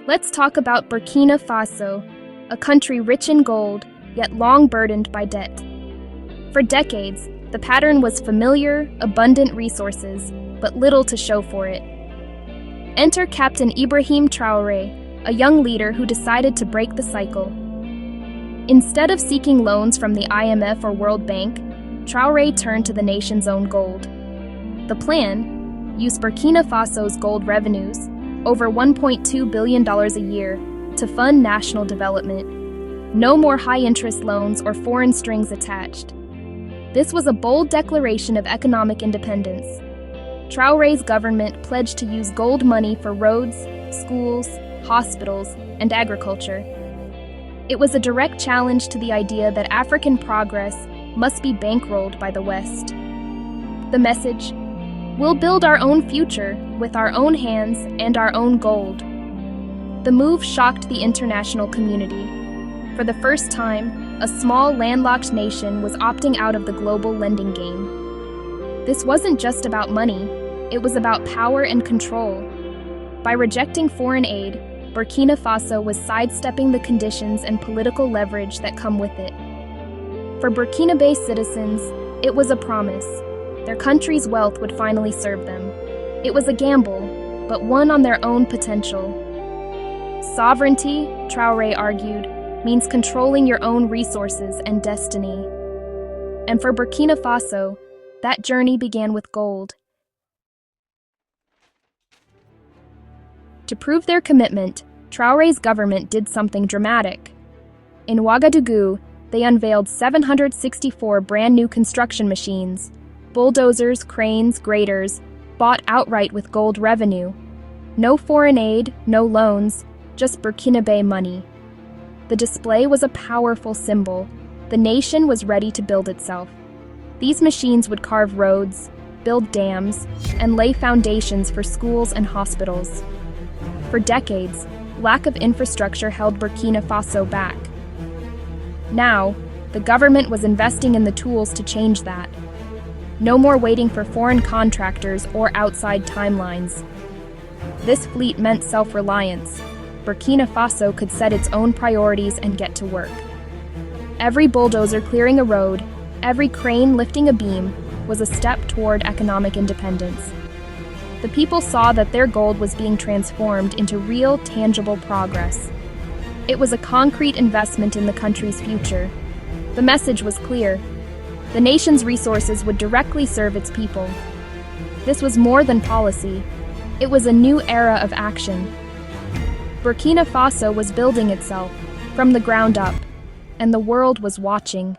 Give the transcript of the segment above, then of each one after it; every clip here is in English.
Let's talk about Burkina Faso, a country rich in gold, yet long burdened by debt. For decades, the pattern was familiar, abundant resources, but little to show for it. Enter Captain Ibrahim Traoré, a young leader who decided to break the cycle. Instead of seeking loans from the IMF or World Bank, Traoré turned to the nation's own gold. The plan: use Burkina Faso's gold revenues, over $1.2 billion a year, to fund national development. No more high-interest loans or foreign strings attached. This was a bold declaration of economic independence. Traoré's government pledged to use gold money for roads, schools, hospitals, and agriculture. It was a direct challenge to the idea that African progress must be bankrolled by the West. The message: we'll build our own future with our own hands and our own gold. The move shocked the international community. For the first time, a small landlocked nation was opting out of the global lending game. This wasn't just about money, it was about power and control. By rejecting foreign aid, Burkina Faso was sidestepping the conditions and political leverage that come with it. For Burkina-Faso citizens, it was a promise. Their country's wealth would finally serve them. It was a gamble, but one on their own potential. Sovereignty, Traoré argued, means controlling your own resources and destiny. And for Burkina Faso, that journey began with gold. To prove their commitment, Traoré's government did something dramatic. In Ouagadougou, they unveiled 764 brand-new construction machines, bulldozers, cranes, graders, bought outright with gold revenue. No foreign aid, no loans, just Burkinabe money. The display was a powerful symbol. The nation was ready to build itself. These machines would carve roads, build dams, and lay foundations for schools and hospitals. For decades, lack of infrastructure held Burkina Faso back. Now, the government was investing in the tools to change that. No more waiting for foreign contractors or outside timelines. This fleet meant self-reliance. Burkina Faso could set its own priorities and get to work. Every bulldozer clearing a road, every crane lifting a beam, was a step toward economic independence. The people saw that their gold was being transformed into real, tangible progress. It was a concrete investment in the country's future. The message was clear. The nation's resources would directly serve its people. This was more than policy. It was a new era of action. Burkina Faso was building itself, from the ground up, and the world was watching.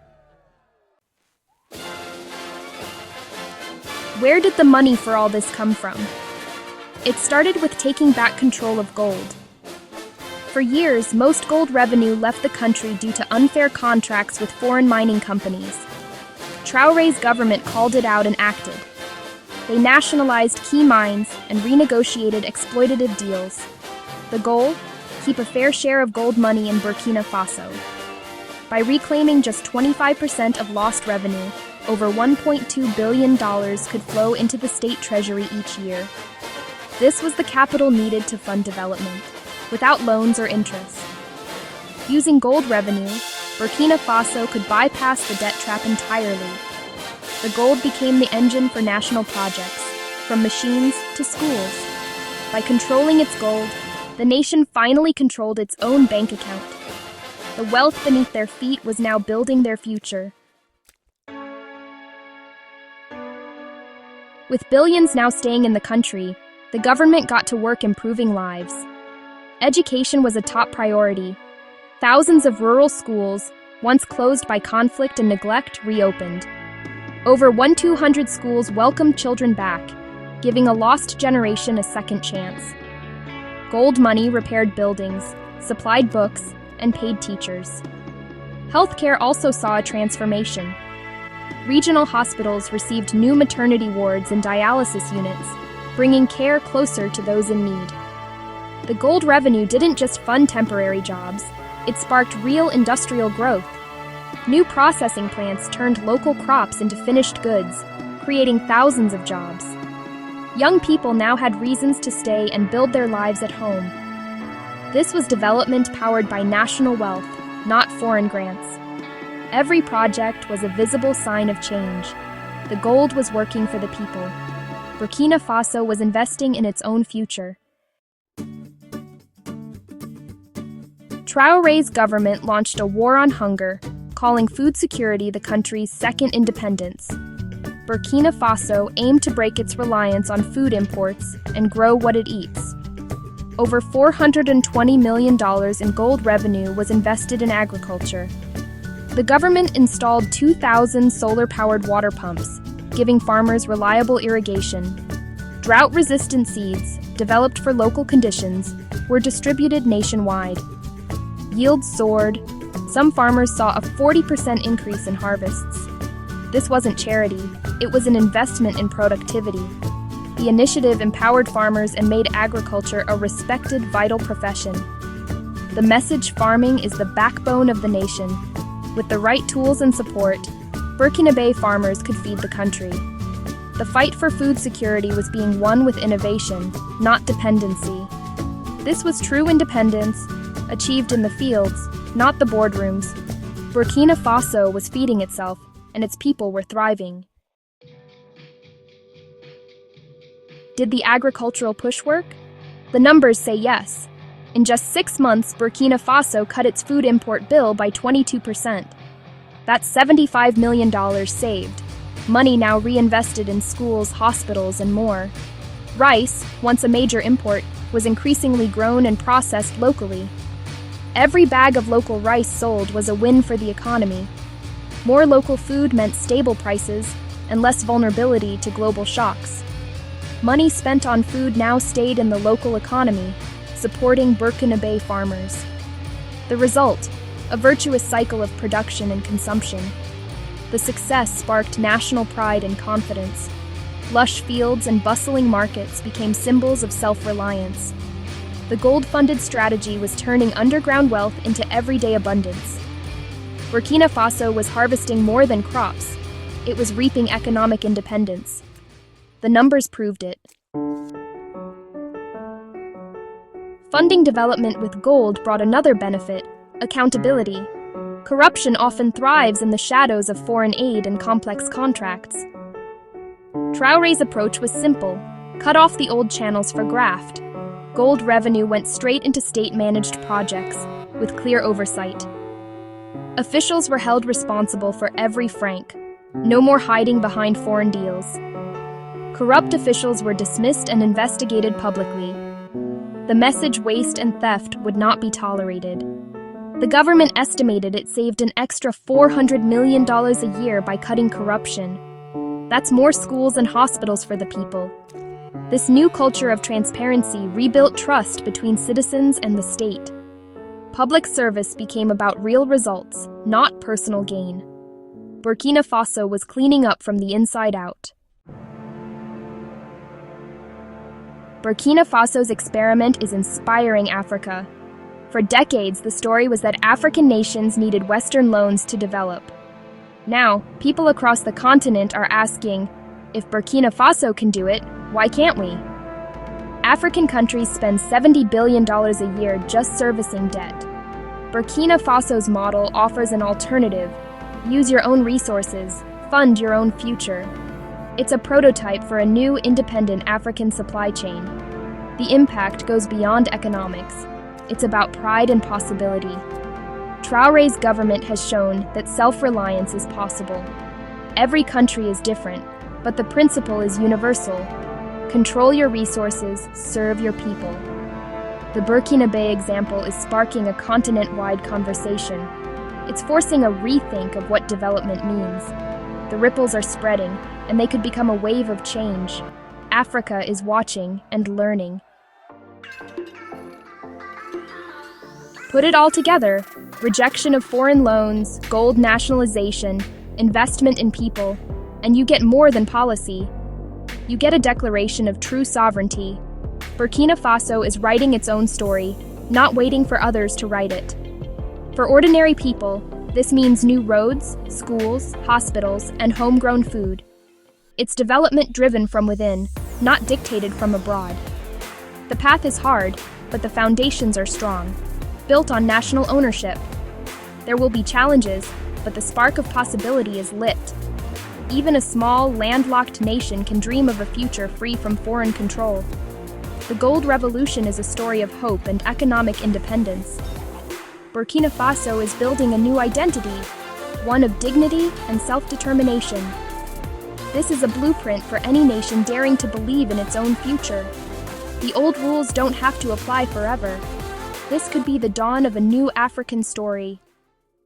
Where did the money for all this come from? It started with taking back control of gold. For years, most gold revenue left the country due to unfair contracts with foreign mining companies. Traoré's government called it out and acted. They nationalized key mines and renegotiated exploitative deals. The goal? Keep a fair share of gold money in Burkina Faso. By reclaiming just 25% of lost revenue, over $1.2 billion could flow into the state treasury each year. This was the capital needed to fund development, without loans or interest. Using gold revenue, Burkina Faso could bypass the debt trap entirely. The gold became the engine for national projects, from machines to schools. By controlling its gold, the nation finally controlled its own bank account. The wealth beneath their feet was now building their future. With billions now staying in the country, the government got to work improving lives. Education was a top priority. Thousands of rural schools, once closed by conflict and neglect, reopened. Over 1,200 schools welcomed children back, giving a lost generation a second chance. Gold money repaired buildings, supplied books, and paid teachers. Healthcare also saw a transformation. Regional hospitals received new maternity wards and dialysis units, bringing care closer to those in need. The gold revenue didn't just fund temporary jobs, it sparked real industrial growth. New processing plants turned local crops into finished goods, creating thousands of jobs. Young people now had reasons to stay and build their lives at home. This was development powered by national wealth, not foreign grants. Every project was a visible sign of change. The gold was working for the people. Burkina Faso was investing in its own future. Traoré's government launched a war on hunger, calling food security the country's second independence. Burkina Faso aimed to break its reliance on food imports and grow what it eats. Over $420 million in gold revenue was invested in agriculture. The government installed 2,000 solar-powered water pumps, giving farmers reliable irrigation. Drought-resistant seeds, developed for local conditions, were distributed nationwide. Yields soared. Some farmers saw a 40% increase in harvests. This wasn't charity, it was an investment in productivity. The initiative empowered farmers and made agriculture a respected, vital profession. The message: farming is the backbone of the nation. With the right tools and support, Burkinabe farmers could feed the country. The fight for food security was being won with innovation, not dependency. This was true independence, achieved in the fields, not the boardrooms. Burkina Faso was feeding itself, and its people were thriving. Did the agricultural push work? The numbers say yes. In just 6 months, Burkina Faso cut its food import bill by 22%. That's $75 million saved, money now reinvested in schools, hospitals, and more. Rice, once a major import, was increasingly grown and processed locally. Every bag of local rice sold was a win for the economy. More local food meant stable prices and less vulnerability to global shocks. Money spent on food now stayed in the local economy, supporting Burkinabe farmers. The result: a virtuous cycle of production and consumption. The success sparked national pride and confidence. Lush fields and bustling markets became symbols of self-reliance. The gold-funded strategy was turning underground wealth into everyday abundance. Burkina Faso was harvesting more than crops. It was reaping economic independence. The numbers proved it. Funding development with gold brought another benefit: accountability. Corruption often thrives in the shadows of foreign aid and complex contracts. Traoré's approach was simple: cut off the old channels for graft. Gold revenue went straight into state-managed projects, with clear oversight. Officials were held responsible for every franc. No more hiding behind foreign deals. Corrupt officials were dismissed and investigated publicly. The message: waste and theft would not be tolerated. The government estimated it saved an extra $400 million a year by cutting corruption. That's more schools and hospitals for the people. This new culture of transparency rebuilt trust between citizens and the state. Public service became about real results, not personal gain. Burkina Faso was cleaning up from the inside out. Burkina Faso's experiment is inspiring Africa. For decades, the story was that African nations needed Western loans to develop. Now, people across the continent are asking, if Burkina Faso can do it, why can't we? African countries spend $70 billion a year just servicing debt. Burkina Faso's model offers an alternative: use your own resources, fund your own future. It's a prototype for a new, independent African supply chain. The impact goes beyond economics. It's about pride and possibility. Traoré's government has shown that self-reliance is possible. Every country is different, but the principle is universal. Control your resources, serve your people. The Burkinabe example is sparking a continent-wide conversation. It's forcing a rethink of what development means. The ripples are spreading, and they could become a wave of change. Africa is watching and learning. Put it all together: rejection of foreign loans, gold nationalization, investment in people, and you get more than policy. You get a declaration of true sovereignty. Burkina Faso is writing its own story, not waiting for others to write it. For ordinary people, this means new roads, schools, hospitals, and homegrown food. It's development driven from within, not dictated from abroad. The path is hard, but the foundations are strong, built on national ownership. There will be challenges, but the spark of possibility is lit. Even a small, landlocked nation can dream of a future free from foreign control. The Gold Revolution is a story of hope and economic independence. Burkina Faso is building a new identity, one of dignity and self-determination. This is a blueprint for any nation daring to believe in its own future. The old rules don't have to apply forever. This could be the dawn of a new African story,